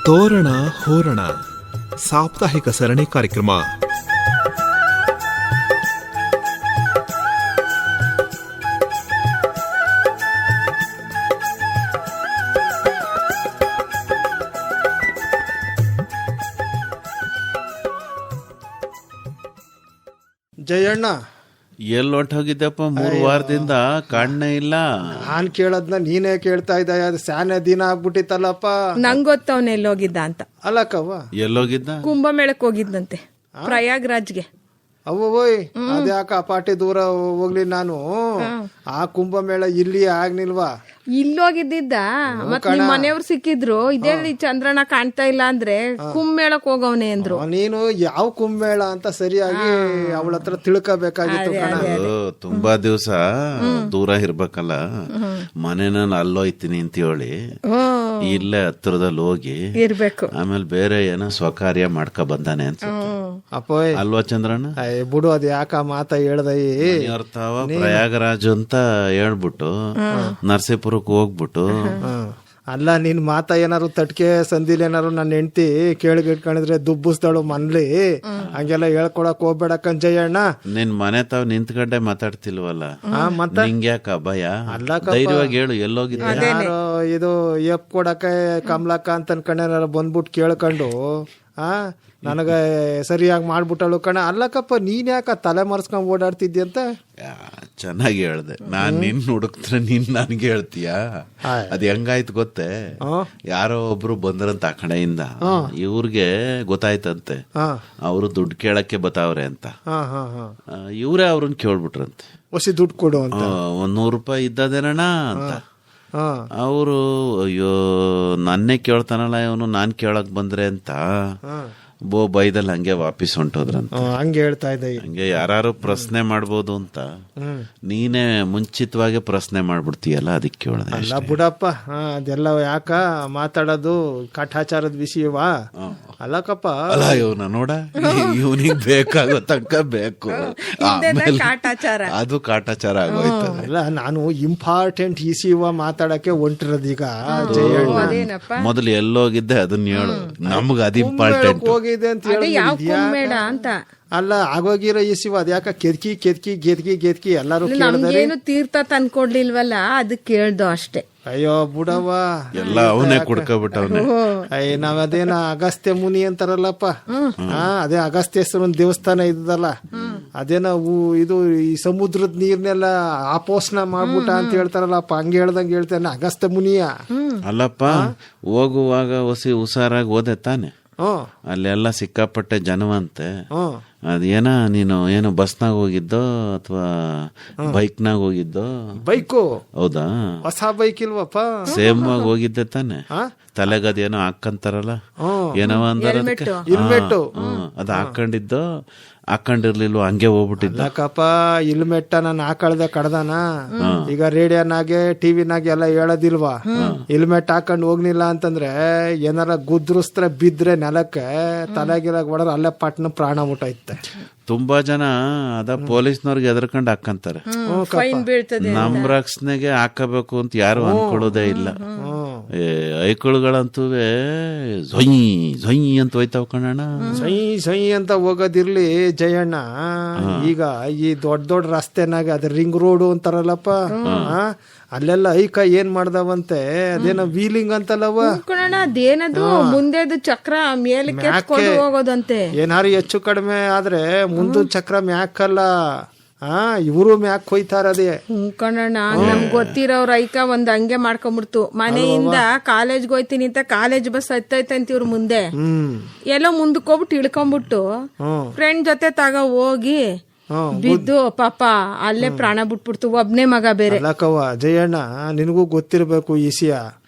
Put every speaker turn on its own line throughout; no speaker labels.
ತೋರಣ ಹೋರಣ ಸಾಪ್ತಾಹಿಕ ಸರಣಿ ಕಾರ್ಯಕ್ರಮ.
ಜಯಣ್ಣ,
ಎಲ್ಲಿ ಹೊಂಟೋಗಿದ್ದಪ್ಪ? 3 ವಾರದಿಂದ ಕಾಣನೇ ಇಲ್ಲ.
ನಾನ್ ಕೇಳದ್ನ ನೀನೇ ಕೇಳ್ತಾ ಇದ್ದ. ಅದು ಸ್ಯಾನೆ ದಿನ ಆಗ್ಬಿಟ್ಟಿತ್ತಲ್ಲಪ್ಪ.
ನಂಗ್ ಗೊತ್ತವನ ಎಲ್ಲೋಗಿದ್ದ ಅಂತ.
ಅಲ್ಲಕ್ಕವ್ವ,
ಎಲ್ಲೋಗಿದ್ದ?
ಕುಂಭಮೇಳಕ್ ಹೋಗಿದ್ದಂತೆ, ಪ್ರಯಾಗ್ರಾಜ್ಗೆ.
ಅವ್ವೋಯ್, ಅದ್ಯಾಕ ಆ ಪಾಟಿ ದೂರ ಹೋಗ್ಲಿ ನಾನು. ಆ ಕುಂಭಮೇಳ ಇಲ್ಲಿ ಆಗ್ನಿಲ್ವಾ?
ಇಲ್ಲೋಗಿದ್ದ. ಮತ್ ನಿಮ್ ಮನೆಯವ್ರು ಸಿಕ್ಕಿದ್ರು, ಇದೇಳಿ ಚಂದ್ರಣ್ಣ ಕಾಣ್ತಾ ಇಲ್ಲ ಅಂದ್ರೆ ಕುಂಭಮೇಳಕ್ ಹೋಗವನೆ ಅಂದ್ರು.
ನೀನು ಯಾವ ಕುಂಭಮೇಳ ಅಂತ ಸರಿಯಾಗಿ ಅವಳ ಹತ್ರ ತಿಳ್ಕೋಬೇಕಾಗಿತ್ತು ಕಣ.
ತುಂಬಾ ದಿವಸ ದೂರ ಇರ್ಬೇಕಲ್ಲ, ಮನೆನಲ್ಲಿ ಅಲ್ಲೋಯ್ತೀನಿ ಅಂತ ಹೇಳಿ ಇಲ್ಲೇ ಹತ್ರದಲ್ಲಿ ಹೋಗಿ
ಇರ್ಬೇಕು.
ಆಮೇಲೆ ಬೇರೆ ಏನೋ ಸ್ವಕಾರ್ಯ ಮಾಡ್ಕೊ ಬಂದಾನೆ ಅನ್ಸುತ್ತೆ.
ಅಪ್ಪೋಯ್,
ಅಲ್ವಾ ಚಂದ್ರಣ್ಣ?
ಬಿಡು, ಅದ್ ಯಾಕ ಮಾತ ಹೇಳ್ದಯಿ.
ಪ್ರಯಾಗರಾಜ್ ಅಂತ ಹೇಳ್ಬಿಟ್ಟು ನರಸೀಪುರಕ್ಕೆ ಹೋಗ್ಬಿಟ್ಟು.
ಅಲ್ಲ, ನಿನ್ ಮಾತ ಏನಾರು ತಟ್ಕೆ ಸಂದಿಲ್ ಏನಾರು ನನ್ನ ಹೆಂಡತಿ ಕೇಳಿಗಿಟ್ಕೊಂಡಿದ್ರೆ ದುಬ್ಬುಸ್ದಳು ಮನ್ಲಿ. ಹಂಗೆಲ್ಲ ಹೇಳ್ಕೊಳಕ್ ಹೋಗ್ಬೇಡ ಕಂಜಯ್ಯಣ್ಣ.
ನಿನ್ ಮನೆ ತಾವ್ ನಿಂತ್ಕೊಂಡೆ ಮಾತಾಡ್ತಿಲ್ವಲ್ಲ,
ಮತ್ತೆ
ನಿಂಗ್ಯಾಕ ಭಯ? ಧೈರ್ಯವಾಗಿ ಹೇಳು, ಎಲ್ಲೋಗಿದ್ದೆ?
ಯಾರೋ ಇದು ಎಪ್ ಕೊಡಕ್ಕೆ ಕಮಲಕ್ಕ ಅಂತ ಅನ್ಕೊಂಡೇನಾರ ಬಂದ್ಬಿಟ್ಟು ಕೇಳ್ಕೊಂಡು ನನಗ ಸರಿಯಾಗಿ ಮಾಡ್ಬಿಟ್ಟಳು ಕಣ. ಅಲ್ಲಕ್ಕಪ್ಪ, ನೀನ್ ಯಾಕ ತಲೆ ಮರ್ಸ್ಕೊಂಡ್ ಓಡಾಡ್ತಿದ್ದಿ ಅಂತ?
ಚೆನ್ನಾಗಿ ಹೇಳ್ದೆ. ನಾನ್ ನಿನ್ ಹುಡುಕ್ತಾರೆ, ನೀನ್ ನನ್ಗೆ ಹೇಳ್ತೀಯ? ಅದ್ ಹೆಂಗಾಯ್ತು ಗೊತ್ತೇ? ಯಾರೋ ಒಬ್ರು ಬಂದ್ರಂತ ಆ ಕಡೆಯಿಂದ, ಇವ್ರಿಗೆ ಗೊತ್ತಾಯ್ತಂತೆ ಅವ್ರು ದುಡ್ಡು ಕೇಳಕ್ಕೆ ಬತಾವ್ರೆ ಅಂತ. ಇವ್ರೇ ಅವ್ರನ್ನ ಕೇಳ್ಬಿಟ್ರಂತೆ,
ಹೊಸಿ ದುಡ್ಡು ಕೊಡು ಅಂತ.
100 ರೂಪಾಯಿ ಇದ್ದದೇನಣ್ಣ ಅಂತ. ಅವರು, ಅಯ್ಯೋ ನನ್ನೇ ಕೇಳ್ತಾನಲ್ಲ ಇವನು, ನಾನ್ ಕೇಳಕ್ ಬಂದ್ರೆ ಅಂತ ಬೈದಲ್ಲಿ ಹಂಗೆ ವಾಪಸ್ ಹೊಂಟೋದ್ರಂತ.
ಹಂಗೆ ಹೇಳ್ತಾ ಇದ್ದ.
ಹಂಗೆ ಯಾರು ಪ್ರಶ್ನೆ ಮಾಡ್ಬೋದು ಅಂತ ನೀನೇ ಮುಂಚಿತವಾಗಿ ಪ್ರಶ್ನೆ ಮಾಡ್ಬಿಡ್ತೀಯಲ್ಲ, ಅದಕ್ಕೆ ಕೇಳ್ದೆ.
ಅಲ್ಲ ಬಿಡಪ್ಪ, ಅದೆಲ್ಲ ಯಾಕ ಮಾತಾಡೋದು ಕಾಟಾಚಾರದ ವಿಷಯವಾ? ಅಲ್ಲಕ್ಕಪ್ಪ,
ಅಲ್ಲ ಇವನ ನೋಡ, ಇವನಿಗೆ ಬೇಕಾಗೋ ತನಕ ಬೇಕು, ಅದು ಕಾಟಾಚಾರ ಆಗೋಯ್ತದೆ.
ಅಲ್ಲ, ನಾನು ಇಂಪಾರ್ಟೆಂಟ್ ವಿಷಯವ ಮಾತಾಡಕ್ಕೆ ಹೊಂಟಿರೋದೀಗ.
ಮೊದಲು ಎಲ್ಲೋಗಿದ್ದೆ ಅದನ್ನ ಹೇಳು, ನಮ್ಗೆ ಅದು ಇಂಪಾರ್ಟೆಂಟ್.
ಹೋಗಿದೆ ಅಂತ
ಅಂತ.
ಅಲ್ಲ, ಆಗೋಗಿರೋ ಇಸಿವ ಅದ್ಯಾಕ ಕೆದ್ಕಿ ಕೆದ್ಕಿ ಗೆದ್ಕಿ ಗೆದ್ಕಿ ಎಲ್ಲಾರು
ನಮ್ಗೇನು ತೀರ್ಥ ತಂದ್ಕೊಡ್ಲಿಲ್ವಲ್ಲ, ಅದಕ್ಕೆ ಕೇಳ್ದು ಅಷ್ಟೇ.
ಅಯ್ಯೋ ಬುಡವ್ವ,
ಎಲ್ಲ ಅವನೇ ಕುಡ್ಕೊಬಿಟ್ಟವನೆ.
ನಾವ್ ಅದೇನ ಅಗಸ್ತ್ಯ ಮುನಿ ಅಂತಾರಲ್ಲಪ್ಪ, ಅದೇ ಅಗಸ್ತ್ಯೇಶ್ವರನ್ ದೇವಸ್ಥಾನ ಇದ್ದಲ್ಲ, ಅದೇನ ಇದು ಈ ಸಮುದ್ರದ ನೀರ್ನೆಲ್ಲ ಆಪೋಷಣ ಮಾಡ್ಬಿಟ್ಟ ಅಂತ ಹೇಳ್ತಾರಲ್ಲಪ್ಪ, ಹಂಗೆ ಹೇಳ್ದಂಗೆ ಹೇಳ್ತೇನೆ. ಅಗಸ್ತ್ಯ ಮುನಿಯ
ಅಲ್ಲಪ್ಪ, ಹೋಗುವಾಗ ಹೊಸಿ ಹುಷಾರಾಗಿ ಹೋದೆ ತಾನೆ? ಅಲ್ಲೆಲ್ಲ ಸಿಕ್ಕಾಪಟ್ಟೆ ಜನವಂತೆ. ಅದೇನ ನೀನು ಏನು ಬಸ್ನಾಗ ಹೋಗಿದ್ದೋ ಅಥವಾ ಬೈಕ್ನಾಗ ಹೋಗಿದ್ದೋ?
ಬೈಕು.
ಹೌದಾ?
ಹೊಸ ಬೈಕ್ ಇಲ್ವಪ್ಪ?
ಸೇಮ್ ಆಗಿ ಹೋಗಿದ್ದೆ ತಾನೆ? ತಲೆಗದೇನೋ ಹಾಕಂತಾರಲ್ಲ, ಏನೋ ಅಂದಾರ,
ಹೆಲ್ಮೆಟ್
ಅದ್ ಹಾಕೊಂಡಿದ್ದೋ ಹಾಕೊಂಡಿರ್ಲಿಲ್ವ, ಹಂಗೆ ಹೋಗ್ಬಿಟ್ಟಿದ್ದ.
ಯಾಕಪ್ಪ, ಇಲ್ಮೆಟ್ಟ ನಾನು ಹಾಕಳ್ದೆ ಕಡ್ದಾನ. ಈಗ ರೇಡಿಯೋನಾಗೆ ಟಿವಿನಾಗೆ ಎಲ್ಲ ಹೇಳೋದಿಲ್ವಾ, ಹೆಲ್ಮೆಟ್ ಹಾಕೊಂಡ್ ಹೋಗ್ಲಿಲ್ಲ ಅಂತಂದ್ರೆ ಏನಾರ ಗುದ್ರಸ್ತ್ರ ಬಿದ್ರೆ ನೆಲಕ್ಕೆ ತಲೆಗಿರಾಗ ಹೊಡೆದ್ರೆ ಅಲ್ಲೇ ಪಟ್ನ ಪ್ರಾಣ ಮುಟ್ಟೈತೆ.
ತುಂಬಾ ಜನ ಅದ ಪೊಲೀಸ್ನವ್ರಿಗೆ ಎದರ್ಕೊಂಡು ಹಾಕಂತಾರೆ. ನಮ್ ರಕ್ಷಣೆಗೆ ಹಾಕಬೇಕು ಅಂತ ಯಾರು ಅನ್ಕೊಳ್ಳೋದೇ ಇಲ್ಲ. ಐಕಳುಗಳಂತೂ ಝೊಯ್ ಝೊಯ್ ಅಂತ ಹೋಯ್ತಾವ ಕಣಣ್ಣ.
ಸೈ ಸೈ ಅಂತ ಹೋಗೋದಿರ್ಲಿ ಜಯಣ್ಣ, ಈಗ ಈ ದೊಡ್ಡ ದೊಡ್ಡ ರಸ್ತೆನಾಗ ಅದ ರಿಂಗ್ ರೋಡ್ ಅಂತಾರಲ್ಲಪ್ಪ, ಅಲ್ಲೆಲ್ಲ ಐಕ ಏನ್ ಮಾಡ್ದವಂತೆ, ಅದೇನೋ ವೀಲಿಂಗ್ ಅಂತಲ್ಲವ,
ಅದೇನದು ಮುಂದೆದು ಚಕ್ರ ಮೇಲೆ ಹೋಗೋದಂತೆ.
ಏನಾರು ಹೆಚ್ಚು ಕಡಿಮೆ ಆದ್ರೆ ಮುಂದ ಚಕ್ರ ಮ್ಯಾಕಲ್ಲ, ಇವರು ಮ್ಯಾಕ್ ಹೋಯ್ತಾರದೇ.
ಕಣಣ್ಣ, ನಮ್ಗೆ ಗೊತ್ತಿರೋರ್ ಐಕ ಒಂದ್ ಹಂಗೆ ಮಾಡ್ಕೊಂಡ್ಬಿಡ್ತು. ಮನೆಯಿಂದ ಕಾಲೇಜ್ಗೆ ಹೋಯ್ತೀನಿ ಅಂತ ಕಾಲೇಜ್ ಬಸ್ ಹತ್ತೈತಂತ ಇವ್ರ ಮುಂದೆ ಎಲ್ಲೋ ಮುಂದಕ್ಕೆ ಹೋಗ್ಬಿಟ್ಟು ಇಳ್ಕೊಂಡ್ಬಿಟ್ಟು ಫ್ರೆಂಡ್ ಜೊತೆ ಹೋಗಿ ಬಿದ್ದು ಪಾಪ ಅಲ್ಲೇ ಪ್ರಾಣ ಬಿಟ್ಬಿಡ್ತು. ಒಬ್ನೇ ಮಗ ಬೇರೆ.
ಅಲ್ಲಕ್ಕವ್ವ ಜಯಣ್ಣ, ನಿನಗೂ ಗೊತ್ತಿರ್ಬೇಕು ಈ ವಿಷಯ.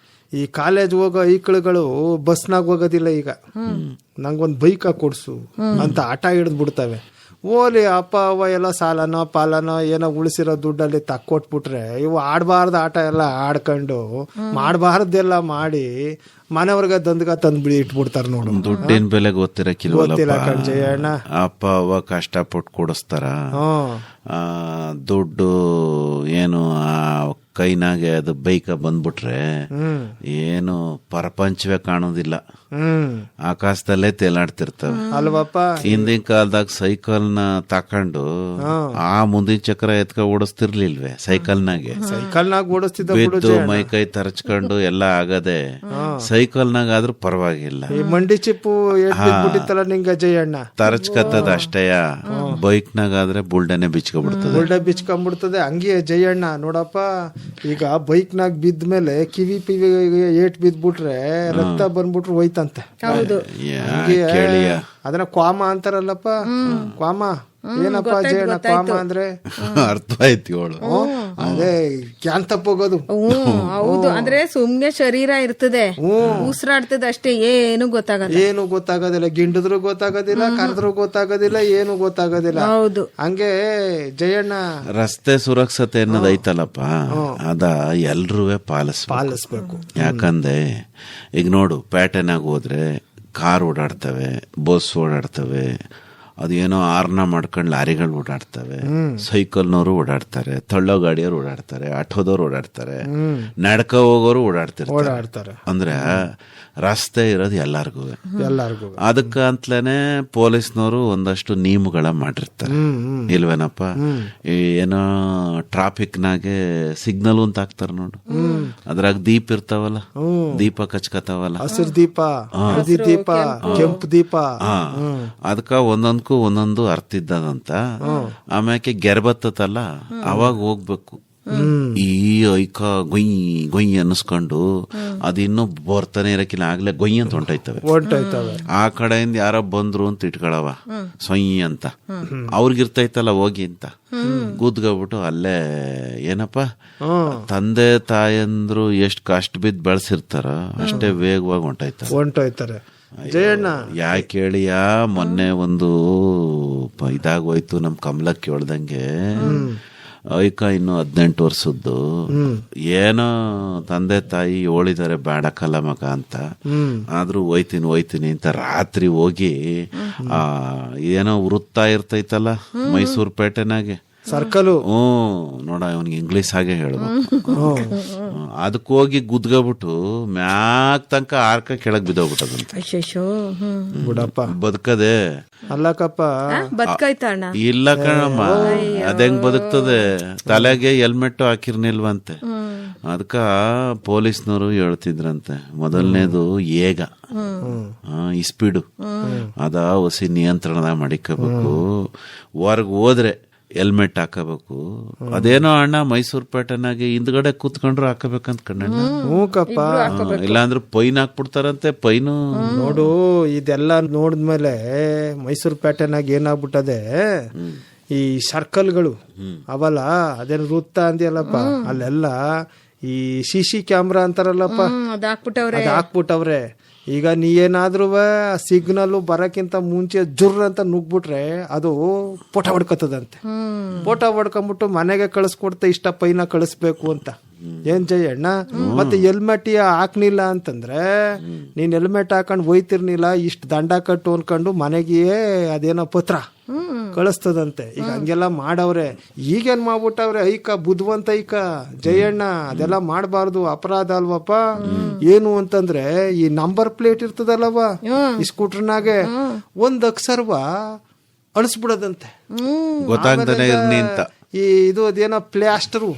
ಈ ಕಾಲೇಜ್ ಹೋಗೋ ಐಕಳುಗಳು ಬಸ್ನಾಗ ಹೋಗೋದಿಲ್ಲ. ಈಗ ನಂಗೊಂದ್ ಬೈಕ್ ಕೊಡ್ಸು ಅಂತ ಆಟ ಹಿಡಿದ್ ಬಿಡ್ತವೆ. ಓಲಿ ಅಪ್ಪ ಅವ್ವ ಎಲ್ಲ ಸಾಲನೋ ಪಾಲನೋ ಏನೋ ಉಳಿಸಿರೋ ದುಡ್ಡಲ್ಲಿ ತಕ್ಕೊಟ್ಬಿಟ್ರೆ ಇವು ಆಡಬಾರ್ದು ಆಟ ಎಲ್ಲ ಆಡ್ಕೊಂಡು ಮಾಡಬಾರ್ದೆಲ್ಲ ಮಾಡಿ ಮನೆಯವ್ರಿಗೆ ದಂದ್ಗ ತಂದು ಇಟ್ಬಿಡ್ತಾರ ನೋಡು.
ದುಡ್ಡಿನ ಬೆಲೆ
ಗೊತ್ತಿಲ್ಲ
ಗೊತ್ತಿರಕ್ಕಿಲ್ವಲ್ಲ
ಕಣ್ಜಯ್ಯಣ್ಣ.
ಅಪ್ಪ ಅವ್ವ ಕಷ್ಟಪಟ್ಟು ಕೊಡಿಸ್ತಾರ.
ಹ್ಮ್
ದುಡ್ಡು ಏನು ಆ ಕೈನಾಗೆ ಅದು ಬೈಕ ಬಂದ್ಬಿಟ್ರೆ ಏನು ಪ್ರಪಂಚವೇ ಕಾಣೋದಿಲ್ಲ, ಆಕಾಶದಲ್ಲೇ ತೇಲಾಡ್ತಿರ್ತವೆ
ಅಲ್ವಪ್ಪ.
ಹಿಂದಿನ ಕಾಲದಾಗ ಸೈಕಲ್ನ ತಕೊಂಡು ಆ ಮುಂದಿನ ಚಕ್ರ ಎತ್ಕ ಓಡಿಸ್ತಿರ್ಲಿಲ್ವೇ ಸೈಕಲ್ನಾಗೆ.
ಸೈಕಲ್ನಾಗ ಓಡಿಸ್ತಿದ್ದ
ಬಿದ್ದು ಮೈ ಕೈ ತರಚ್ಕೊಂಡು ಎಲ್ಲ ಆಗದೆ, ಸೈಕಲ್ನಾಗ ಆದ್ರೂ ಪರವಾಗಿಲ್ಲ.
ಈ ಮಂಡಿ ಚಿಪ್ಪು ಬಿಟ್ಟಿತ್ತಲ್ಲ ನಿಂಗ ಜಯಣ್ಣ,
ತರಚ್ಕತ್ತದ ಅಷ್ಟೇಯ. ಬೈಕ್ನಾಗ ಆದ್ರೆ ಬುಲ್ಡನೆ ಬಿಚ್ಕೊಬಿಡ್ತದೆ.
ಬುಲ್ಡೆ ಬಿಚ್ಕೊಂಡ್ಬಿಡ್ತದೆ. ಹಂಗೆ ಜಯಣ್ಣ ನೋಡಪ್ಪ, ಈಗ ಬೈಕ್ನಾಗ ಬಿದ್ಮೇಲೆ ಕಿವಿ ಪಿವಿ ಏಟ್ ಬಿದ್ಬಿಟ್ರೆ ರಕ್ತ ಬಂದ್ಬಿಟ್ರೆ ಹೋಯ್ತಂತೆ.
ಕೇಳಿಯ
ಅದನ್ನ ಕ್ವಾಮ ಅಂತಾರಲ್ಲಪ್ಪ, ಕ್ವಾಮ. ಏನಪ್ಪ ಜಯಣ್ಣ ಕ್ವಾಮ ಅಂದ್ರೆ?
ಅರ್ಥ ಆಯ್ತು ಹೇಳು.
ಅದೇ ಕ್ಯಾನ್ ತಪ್ಪೋಗೋದು.
ಹೌದು, ಅಂದ್ರೆ ಸುಮ್ನೆ ಶರೀರ ಇರ್ತದೆ, ಉಸಿರಾಡ್ತದೆ ಅಷ್ಟೇ, ಏನು ಗೊತ್ತಾಗಲ್ಲ.
ಏನು ಗೊತ್ತಾಗೋದಿಲ್ಲ, ಗಿಂಡಿದ್ರು ಗೊತ್ತಾಗೋದಿಲ್ಲ, ಕರೆದ್ರು ಗೊತ್ತಾಗೋದಿಲ್ಲ, ಏನು ಗೊತ್ತಾಗೋದಿಲ್ಲ.
ಹೌದು,
ಹಂಗೆ ಜಯಣ್ಣ
ರಸ್ತೆ ಸುರಕ್ಷತೆ ಅನ್ನೋದು ಐತಲ್ಲಪ್ಪ, ಅದ ಎಲ್ರೂ ಪಾಲಿಸ್ಬೇಕು. ಯಾಕಂದ್ರೆ ಈಗ ನೋಡು, ಪೇಟೆನಾಗ ಹೋದ್ರೆ ಕಾರ್ ಓಡಾಡ್ತವೆ, ಬಸ್ ಓಡಾಡ್ತವೆ, ಅದೇನೋ ಆರ್ನ ಮಾಡ್ಕೊಂಡು ಲಾರಿಗಳು ಓಡಾಡ್ತವೆ, ಸೈಕಲ್ನವರು ಓಡಾಡ್ತಾರೆ, ತಳ್ಳೋ ಗಾಡಿಯವ್ರು ಓಡಾಡ್ತಾರೆ, ಆಟೋದವ್ರು ಓಡಾಡ್ತಾರೆ, ನಡ್ಕ ಹೋಗೋರು ಓಡಾಡ್ತಾರೆ. ಅಂದ್ರೆ ರಸ್ತೆ ಇರೋದು ಎಲ್ಲಾರ್ಗು. ಅದಕ್ಕಂತಲೇನೆ ಪೊಲೀಸ್ನವರು ಒಂದಷ್ಟು ನಿಯಮಗಳ ಮಾಡಿರ್ತಾರೆ, ಇಲ್ವೇನಪ್ಪ? ಏನೋ ಟ್ರಾಫಿಕ್ನಾಗೆ ಸಿಗ್ನಲ್ ಅಂತ ಹಾಕ್ತಾರ ನೋಡು, ಅದ್ರಾಗ ದೀಪ ಇರ್ತಾವಲ್ಲ, ದೀಪ ಕಚ್ಕತಾವಲ್ಲ,
ಹಸಿರು ದೀಪ, ಹಳದಿ ದೀಪ, ಕೆಂಪು ದೀಪ.
ಅದಕ್ಕ ಒಂದೊಂದು ಅರ್ಥ ಇದ್ದದಂತ. ಆಮ್ಯಾಕೆ ಗೆರ್ಬತ್ತಲ್ಲ, ಅವಾಗ ಹೋಗ್ಬೇಕು. ಈ ಐಕ ಗೊಯ್ ಗೊಯ್ ಅನ್ನಿಸ್ಕೊಂಡು ಅದಿನ್ನೂ ಬರ್ತಾನೆ ಇರಕ್ಕಿಲ್ಲ, ಆಗ್ಲೇ ಗೊಯ್ ಅಂತ ಹೊಂಟೈತವೆ. ಆ ಕಡೆಯಿಂದ ಯಾರೋ ಬಂದ್ರು ಅಂತ ಇಟ್ಕೊಳವ, ಸೊಯ್ ಅಂತ ಅವ್ರಿಗಿರ್ತೈತಲ್ಲ ಹೋಗಿ ಅಂತ ಗುದ್ಗಬಿಟ್ಟು ಅಲ್ಲೇ ಏನಪ್ಪ, ತಂದೆ ತಾಯಂದ್ರು ಎಷ್ಟು ಕಷ್ಟ ಬಿದ್ದು ಬೆಳೆಸಿರ್ತಾರ ಅಷ್ಟೇ ವೇಗವಾಗಿ ಹೊಂಟೈತಾರೆ.
ಜಯಣ್ಣ
ಯಾಕೆ ಕೇಳಿಯ, ಮೊನ್ನೆ ಒಂದು ಇದಾಗೋಯ್ತು ನಮ್ ಕಮಲಕ್ಕೆ ಹೇಳ್ದಂಗೆ, ಐಕ ಇನ್ನು 18 ವರ್ಷದ್ದು, ಏನೋ ತಂದೆ ತಾಯಿ ಹೇಳಿದಾರೆ ಬೇಡಕ್ಕಲ್ಲ ಮಗ ಅಂತ, ಆದ್ರೂ ಹೋಯ್ತೀನಿ ಅಂತ ರಾತ್ರಿ ಹೋಗಿ ಏನೋ ವೃತ್ತ ಇರ್ತೈತಲ್ಲ ಮೈಸೂರು ಪೇಟೆನಾಗೆ
ಸರ್ಕಲ್,
ನೋಡ ಅವನಿಗೆ ಇಂಗ್ಲಿಷ್ ಹಾಗೆ ಹೇಳ್ಬೇಕು, ಅದಕ್ಕೆ ಹೋಗಿ ಗುದ್ಗಬಿಟ್ಟು ಮ್ಯಾಕ್ ತನಕ ಆರ್ಕ ಕೆಳಗ್ ಬಿದ್ದೋಗ್ಬಿಟ್ಟದಂತೆ. ಬದುಕದೆ
ಅಲ್ಲಕಪ್ಪ,
ಇಲ್ಲ ಕಣಮ್ಮ, ಅದೆಂಗ್ ಬದುಕ್ತದೆ? ತಲೆಗೆ ಹೆಲ್ಮೆಟ್ ಹಾಕಿರ್ನಿಲ್ವಂತೆ. ಅದಕ್ಕ ಪೊಲೀಸ್ನವರು ಹೇಳ್ತಿದ್ರಂತೆ, ಮೊದಲನೇದು ಏಗ ಈ ಸ್ಪೀಡು ಅದ ಹೊಸಿ ನಿಯಂತ್ರಣದಾಗ ಮಾಡಿಕೋಬೇಕು, ಹೊರಗ್ ಹೋದ್ರೆ ಹೆಲ್ಮೆಟ್ ಹಾಕಬೇಕು. ಅದೇನೋ ಅಣ್ಣ ಮೈಸೂರು ಪೇಟೆನಾಗೆ ಹಿಂದ್ಗಡೆ ಕೂತ್ಕೊಂಡ್ರು ಹಾಕಬೇಕಂತ ಕಣ್ಣಣ್ಣ. ಇಲ್ಲಾಂದ್ರೆ ಫೈನ್ ಹಾಕ್ಬಿಡ್ತಾರಂತೆ. ಫೈನು
ನೋಡು, ಇದೆಲ್ಲ ನೋಡಿದ್ಮೇಲೆ ಮೈಸೂರು ಪೇಟೆನಾಗ ಏನಾಗ್ಬಿಟ್ಟದೆ, ಈ ಸರ್ಕಲ್ಗಳು ಅವಲ್ಲ, ಅದೇನು ವೃತ್ತ ಅಂದಿಯಲ್ಲಪ್ಪ, ಅಲ್ಲೆಲ್ಲ ಈ CC ಕ್ಯಾಮ್ರಾ ಅಂತಾರಲ್ಲಪ್ಪ, ಹಾಕ್ಬಿಟ್ಟವ್ರೆ. ಈಗ ನೀ ಏನಾದ್ರೂ ಸಿಗ್ನಲ್ ಬರಕ್ಕಿಂತ ಮುಂಚೆ ಜುರ್ರ ಅಂತ ನುಗ್ಬಿಟ್ರೆ ಅದು ಫೋಟೋ ಹೊಡ್ಕೊತದಂತೆ. ಫೋಟೋ ಹೊಡ್ಕೊಂಡ್ಬಿಟ್ಟು ಮನೆಗೆ ಕಳಿಸ್ಕೊಡ್ತಾ ಇಷ್ಟ ಪೈನ ಕಳಿಸ್ಬೇಕು ಅಂತ. ಏನ್ ಜಯಣ್ಣ, ಮತ್ತೆ ಹೆಲ್ಮೆಟ್ ಹಾಕ್ನಿಲ್ಲ ಅಂತಂದ್ರೆ, ನೀನ್ ಹೆಲ್ಮೆಟ್ ಹಾಕೊಂಡ್ ಹೋಯ್ತಿರ್ನಿಲ್ಲ, ಇಷ್ಟ ದಂಡ ಕಟ್ಟು ಅನ್ಕೊಂಡು ಮನೆಗೆ ಅದೇನೋ ಪತ್ರ ಕಳಿಸ್ತದಂತೆ. ಈಗ ಹಂಗೆಲ್ಲ ಮಾಡವ್ರೆ. ಈಗೇನ್ ಮಾಡ್ಬಿಟ್ಟವ್ರೆ, ಐಕ ಬುದ್ಧಿವಂತ ಐಕ ಜಯಣ್ಣ, ಅದೆಲ್ಲ ಮಾಡಬಾರ್ದು, ಅಪರಾಧ ಅಲ್ವಪ್ಪ. ಏನು ಅಂತಂದ್ರೆ, ಈ ನಂಬರ್ ಪ್ಲೇಟ್ ಇರ್ತದಲ್ಲವ ಈ ಸ್ಕೂಟರ್ನಾಗೆ, ಒಂದ್ ಅಕ್ಷರವ ಅಳಿಸ್ಬಿಡೋದಂತೆ,
ಗೊತ್ತಾಗ್ತಾನೆ ಅಂತ.
ಈ ಇದು ಅದೇನೋ ಪ್ಲಾಸ್ಟರು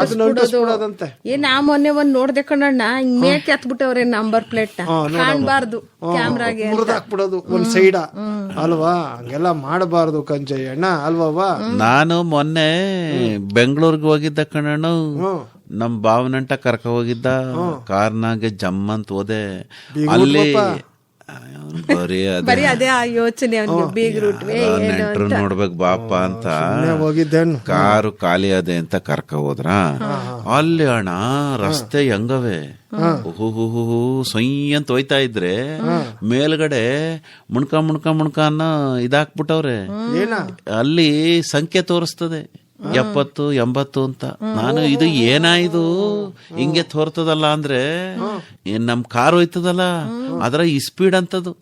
ಅದನ್ನ
ನಾ ಮೊನ್ನೆ ಒಂದ್ ನೋಡ್ದೆ ಕಣ್ಣಣ್ಣ, ಹಿಂಗ್ ಮೇಕೆ ಹತ್ಬಿಟ್ಟವ್ರೆ ನಂಬರ್ ಪ್ಲೇಟ್ ಕಾಣ್ಬಾರ್ದು, ಕ್ಯಾಮ್ರಾಗೆ
ಮುರಿದಾಕ್ಬಿಡೋದು ಒಂದ್ ಸೈಡ ಅಲ್ವಾ. ಹಂಗೆಲ್ಲ ಮಾಡಬಾರ್ದು ಕಂಜಯ್ಯಣ್ಣ, ಅಲ್ವಾ?
ನಾನು ಮೊನ್ನೆ ಬೆಂಗಳೂರಿಗೆ ಹೋಗಿದ್ದ ಕಣ್ಣಣ್ಣ, ನಮ್ ಭಾವನಂಟ ಕರ್ಕ ಹೋಗಿದ್ದ, ಕಾರ್ನಾಗೆ ಜಮ್ ಅಂತ ಹೋದೆ. ಅಲ್ಲಿ
ಬರೀ ಅದೇ ಆ ಯೋಚನೆ,
ನೆಂಟ್ರು ನೋಡ್ಬೇಕು ಬಾಪ ಅಂತ ಕಾರು ಖಾಲಿ ಅದೇ ಅಂತ ಕರ್ಕ ಹೋದ್ರ. ಅಲ್ಲಿ ಅಣ್ಣ ರಸ್ತೆ ಹೆಂಗವೆ, ಸೊಯ್ ಅಂತ ಹೋಯ್ತಾ ಇದ್ರೆ ಮೇಲ್ಗಡೆ ಮುಣ್ಕ ಅನ್ನೋ ಇದಾಕ್ಬಿಟ್ಟವ್ರೆ. ಅಲ್ಲಿ ಸಂಖ್ಯೆ ತೋರಿಸ್ತದೆ, 70 80 ಅಂತ. ನಾನು ಇದು ಏನಾಯ್ತು ಹಿಂಗೆ ತೋರ್ತದಲ್ಲ ಅಂದ್ರೆ ನಮ್ ಕಾರ್ ಹೋಯ್ತದಲ್ಲ ಅದ್ರ ಈ ಸ್ಪೀಡ್ ಅಂತದು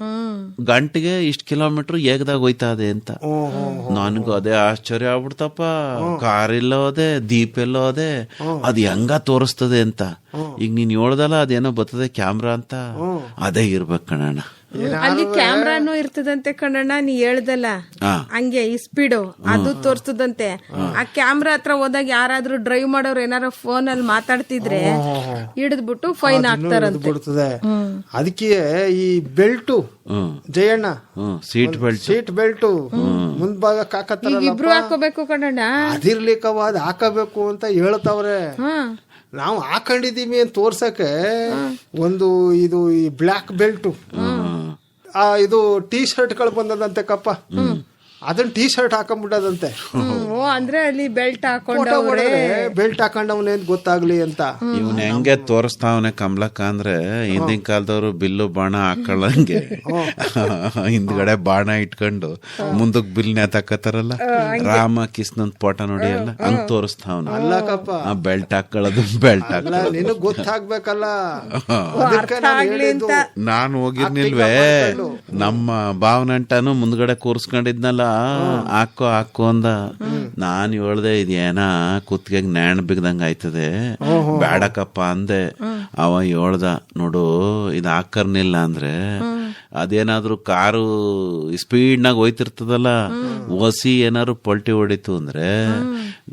ಗಂಟೆಗೆ ಇಷ್ಟ್ ಕಿಲೋಮೀಟರ್ ಏಗದಾಗ ಹೋಯ್ತಾ ಇದೆ ಅಂತ. ನನ್ಗೂ ಅದೇ ಆಶ್ಚರ್ಯ ಆಗ್ಬಿಡ್ತಪ್ಪ. ಕಾರ್ ಎಲ್ಲ ಹೋದೆ, ದೀಪ ಎಲ್ಲ ಹೋದೆ, ಅದ್ ಹೆಂಗ ತೋರಿಸ್ತದೆ ಅಂತ. ಈಗ ನೀನ್ ಹೇಳ್ದಲ್ಲ ಅದೇನೋ ಬರ್ತದೆ ಕ್ಯಾಮ್ರಾ ಅಂತ, ಅದೇ ಇರ್ಬೇಕು ಕಣಣ್ಣ.
ಅಲ್ಲಿ ಕ್ಯಾಮ್ರಾನು ಇರ್ತದಂತೆ ಕಣಣ್ಣ, ನೀ ಹೇಳ್ದಲ್ಲ ಹಂಗೆ ಈ ಸ್ಪೀಡು ಅದು ತೋರ್ಸ್ತದಂತೆ. ಆ ಕ್ಯಾಮ್ರಾ ಹತ್ರ ಹೋದಾಗ ಯಾರಾದ್ರೂ ಡ್ರೈವ್ ಮಾಡೋರು ಏನಾರ ಫೋನ್ ಅಲ್ಲಿ ಮಾತಾಡ್ತಿದ್ರೆ ಹಿಡಿದ್ಬಿಟ್ಟು ಫೈನ್ ಹಾಕ್ತಾರಂತೆ.
ಅದಕ್ಕೆ ಈ ಬೆಲ್ಟು ಜಯಣ್ಣ, ಸೀಟ್ ಬೆಲ್ಟು ಮುಂದ್ಭಾಗ
ಈಗ ಇಬ್ರು ಹಾಕೋಬೇಕು ಕಣಣ್ಣ.
ಅದಿರ್ಲಿಕ್ಕವಾದ ಹಾಕಬೇಕು ಅಂತ ಹೇಳ್ತಾವ್ರೆ. ನಾವು ಹಾಕೊಂಡಿದೀವಿ ಅಂತ ತೋರ್ಸಕ್ಕೆ ಒಂದು ಇದು ಈ ಬ್ಲ್ಯಾಕ್ ಬೆಲ್ಟ್, ಇದು ಟೀ ಶರ್ಟ್ಗಳು ಬಂದದಂತೆ ಕಪ್ಪ, ಅದನ್ನ ಟೀ ಶರ್ಟ್ ಹಾಕೊಂಡ್ಬಿಟ್ಟದಂತೆ.
ಅಂದ್ರೆ ಅಲ್ಲಿ ಬೆಲ್ಟ್ ಹಾಕೊಂಡವ್ರೆ,
ಬೆಲ್ಟ್ ಹಾಕೊಂಡವನೇ ಅಂತ ಗೊತ್ತಾಗ್ಲಿ ಅಂತ.
ಇವನ್ ಹೆಂಗೆ ತೋರಿಸ್ತಾವನೆ ಕಮಲಕ್ಕ ಅಂದ್ರೆ ಹಿಂದಿನ ಕಾಲದವ್ರು ಬಿಲ್ಲು ಬಾಣ ಹಾಕೊಳ್ಳಂಗೆ ಹಿಂದ್ಗಡೆ ಬಾಣ ಇಟ್ಕೊಂಡು ಮುಂದಕ್ ಬಿಲ್ ನೇತಾಕತ್ತಾರಲ್ಲ, ರಾಮ ಕೃಷ್ಣನ್ ಪೋಟ ನೋಡಿ ಅಲ್ಲ ಹಂಗ್ ತೋರಿಸ್ತಾವನ.
ಅಲ್ಲಕಪ್ಪ,
ಬೆಲ್ಟ್ ಹಾಕೊಳ್ಳೋದು ಬೆಲ್ಟ್ ಹಾಕಲ್ಲ,
ನಿನಗ್ ಗೊತ್ತಾಗ್ಬೇಕಲ್ಲ.
ನಾನು ಹೋಗಿರ್ನಿಲ್ವೇ, ನಮ್ಮ ಭಾವನಂಟನು ಮುಂದ್ಗಡೆ ಕೂರ್ಸ್ಕೊಂಡಿದ್ನಲ್ಲ, ಹಾಕೋ ಅಂದ. ನಾನ್ ಹೇಳ್ದೆ ಇದೇನ ಕುತ್ತಿಗೆ ನ್ಯಾಣ ಬಿಗ್ದಂಗ ಆಯ್ತದೆ, ಬೇಡಕಪ್ಪ ಅಂದೆ. ಅವ ಹೇಳ್ದ, ನೋಡು ಇದು ಹಾಕರ್ನಿಲ್ಲ ಅಂದ್ರೆ ಅದೇನಾದ್ರು ಕಾರು ಸ್ಪೀಡ್ನಾಗ ಹೋಯ್ತಿರ್ತದಲ್ಲ, ಒಸಿ ಏನಾದ್ರು ಪಲ್ಟಿ ಹೊಡಿತು ಅಂದ್ರೆ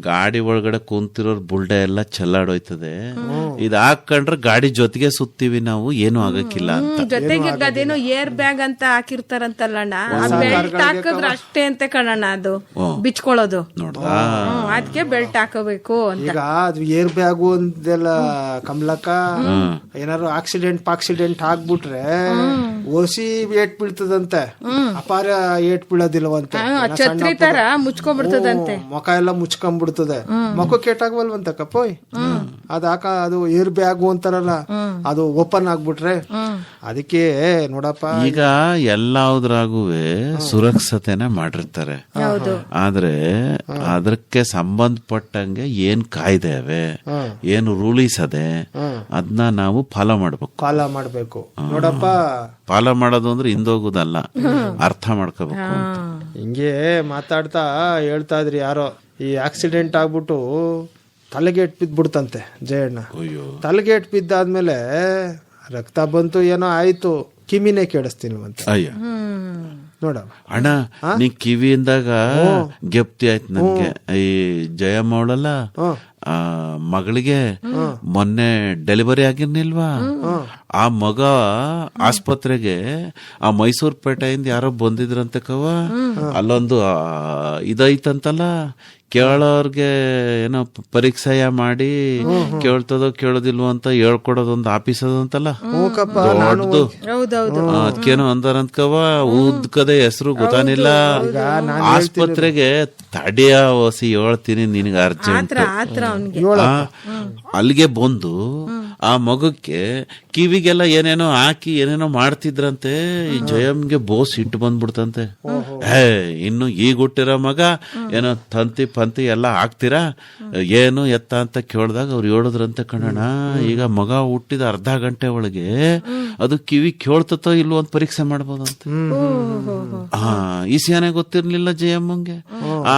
ಗಾಡಿ ಒಳಗಡೆ ಕುಂತಿರೋರ್ ಬುಲ್ಡೆ ಎಲ್ಲ ಚೆಲ್ಲಾಡೋಯ್ತದೆ. ಇದ್ ಹಾಕೊಂಡ್ರೆ ಗಾಡಿ ಜೊತೆಗೆ ಸುತ್ತೀವಿ ನಾವು, ಏನು ಆಗಕ್ಕಿಲ್ಲ ಅಂತ.
ಜೊತೆಗೆ ಅದೇನೋ ಏರ್ ಬ್ಯಾಗ್ ಅಂತ ಹಾಕಿರ್ತಾರಂತಲ್ಲಣ್ಣ, ಬೆಲ್ಟ್ ಹಾಕಿದ್ರೆ ಅಷ್ಟೇ ಅಂತ ಕಣಣ್ಣ ಅದು ಬಿಚ್ಕೊಳ್ಳೋದು.
ನೋಡ್ದಾ,
ಅದಕ್ಕೆ ಬೆಲ್ಟ್ ಹಾಕಬೇಕು ಅಂತ.
ಈಗ ಅದು ಏರ್ ಬ್ಯಾಗು ಅಂತೆಲ್ಲ ಕಮಲಕ್ಕ, ಏನಾದ್ರು ಆಕ್ಸಿಡೆಂಟ್ ಆಗ್ಬಿಟ್ರೆ ಓಸಿ ಏಟ್ ಬೀಳ್ತದಂತೆ, ಅಪಾರ ಏಟ್ ಬೀಳೋದಿಲ್ವಂತೆ.
ಛತ್ರಿ ತರ ಮುಚ್ಕೊಂಡ್ಬಿಡ್ತದಂತೆ,
ಮುಖ ಎಲ್ಲ ಮುಚ್ಕೊಂಡ್ಬಿಡ್ತದೆ. ಮುಖಕ್ಕೆ ಏಟಾಗವಲ್ವಂತ ಕಪ್ಪೋಯ್. ಅದು ಏರ್ ಬ್ಯಾಗು ಅಂತಾರಲ್ಲ, ಅದು ಓಪನ್ ಆಗ್ಬಿಟ್ರೆ. ಅದಕ್ಕೆ ನೋಡಪ್ಪ,
ಈಗ ಎಲ್ಲಾದ್ರಾಗೂ ಸುರಕ್ಷತೆನ ಮಾಡಿರ್ತಾರೆ, ಆದ್ರೆ ಅದಕ್ಕೆ ಸಂಬಂಧಪಟ್ಟಂಗೆ ಏನ್ ಕಾಯ್ದೆ ಅವೆ, ಏನು ರೂಲ್ಸ್ ಅದೆ, ಅದನ್ನ ನಾವು ಫಾಲೋ ಮಾಡ್ಬೇಕು. ನೋಡಪ್ಪ, ಫಾಲೋ ಮಾಡೋದು ಅಂದ್ರೆ ಹಿಂದೋಗುದಲ್ಲ, ಅರ್ಥ ಮಾಡ್ಕೋಬೇಕು.
ಹಿಂಗೆ ಮಾತಾಡ್ತಾ ಹೇಳ್ತಾ ಇದ್ರಿ ಯಾರೋ, ಈ ಆಕ್ಸಿಡೆಂಟ್ ಆಗ್ಬಿಟ್ಟು ತಲೆಗೇಟ್ ಬಿದ್ಬಿಡ್ತಂತೆ ಜಯಣ್ಣ. ತಲೆಗೇಟ್ ಬಿದ್ದಾದ್ಮೇಲೆ ರಕ್ತ ಬಂತು, ಏನೋ ಆಯ್ತು, ಕಿಮಿನೇ ಕೇಳಿಸ್ತೀನಿವಂತೆ.
ಅಯ್ಯ
ನೋಡ
ಅಣ್ಣ, ನೀ ಕಿವಿಯಿಂದಾಗ ಗೆಪ್ತಿ ಆಯ್ತು ನನ್ಗೆ. ಈ ಜಯಮ್ಮ ಅವಳಲ್ಲ, ಮಗಳಿಗೆ ಮೊನ್ನೆ ಡೆಲಿವರಿ ಆಗಿರ್ನಿಲ್ವಾ, ಆ ಮಗ ಆಸ್ಪತ್ರೆಗೆ ಆ ಮೈಸೂರು ಪೇಟೆಯಿಂದ ಯಾರೋ ಬಂದಿದ್ರಂತೆ ಕವ. ಅಲ್ಲೊಂದು ಇದೈತಂತಲ್ಲ, ಕೇಳೋರ್ಗೆ ಏನೋ ಪರೀಕ್ಷೆಯ ಮಾಡಿ ಕೇಳ್ತದೋ ಕೇಳೋದಿಲ್ವೋ ಅಂತ ಹೇಳ್ಕೊಡೋದೊಂದು ಆಫೀಸ್ ಅದಂತಲ್ಲ, ದೊಡ್ಡದು. ಅದಕ್ಕೇನೋ ಅಂದಾರಂತಕವ, ಉದ್ಕದೆ ಹೆಸರು ಗೊತ್ತಾನಿಲ್ಲ. ಆಸ್ಪತ್ರೆಗೆ ತಡೆಯ ಹೊಸಿ ಹೇಳ್ತೀನಿ ನಿನಗೆ ಅರ್ಜೆಂಟ್. ಅಲ್ಲಿಗೆ ಬಂದು ಆ ಮಗಕ್ಕೆ ಕಿವಿಗೆಲ್ಲ ಏನೇನೋ ಹಾಕಿ ಏನೇನೋ ಮಾಡ್ತಿದ್ರಂತೆ. ಈ ಜಯಮ್ಗೆ ಬೋಸ್ ಇಟ್ಟು ಬಂದ್ಬಿಡ್ತಂತೆ. ಇನ್ನು ಈಗ ಹುಟ್ಟಿರೋ ಮಗ ಏನೋ ತಂತಿ ಪಂತಿ ಎಲ್ಲ ಹಾಕ್ತೀರಾ ಏನು ಎತ್ತ ಅಂತ ಕೇಳ್ದಾಗ ಅವ್ರು ಹೇಳಿದ್ರಂತೆ ಕಣಣ್ಣ, ಈಗ ಮಗ ಹುಟ್ಟಿದ ಅರ್ಧ ಗಂಟೆ ಒಳಗೆ ಅದು ಕಿವಿ ಕೇಳ್ತತೋ ಇಲ್ವೋ ಅಂತ ಪರೀಕ್ಷೆ ಮಾಡ್ಬೋದಂತೆ. ಈಸಿಯಾನೆ ಗೊತ್ತಿರ್ಲಿಲ್ಲ ಜಯಮ್ಮಂಗೆ.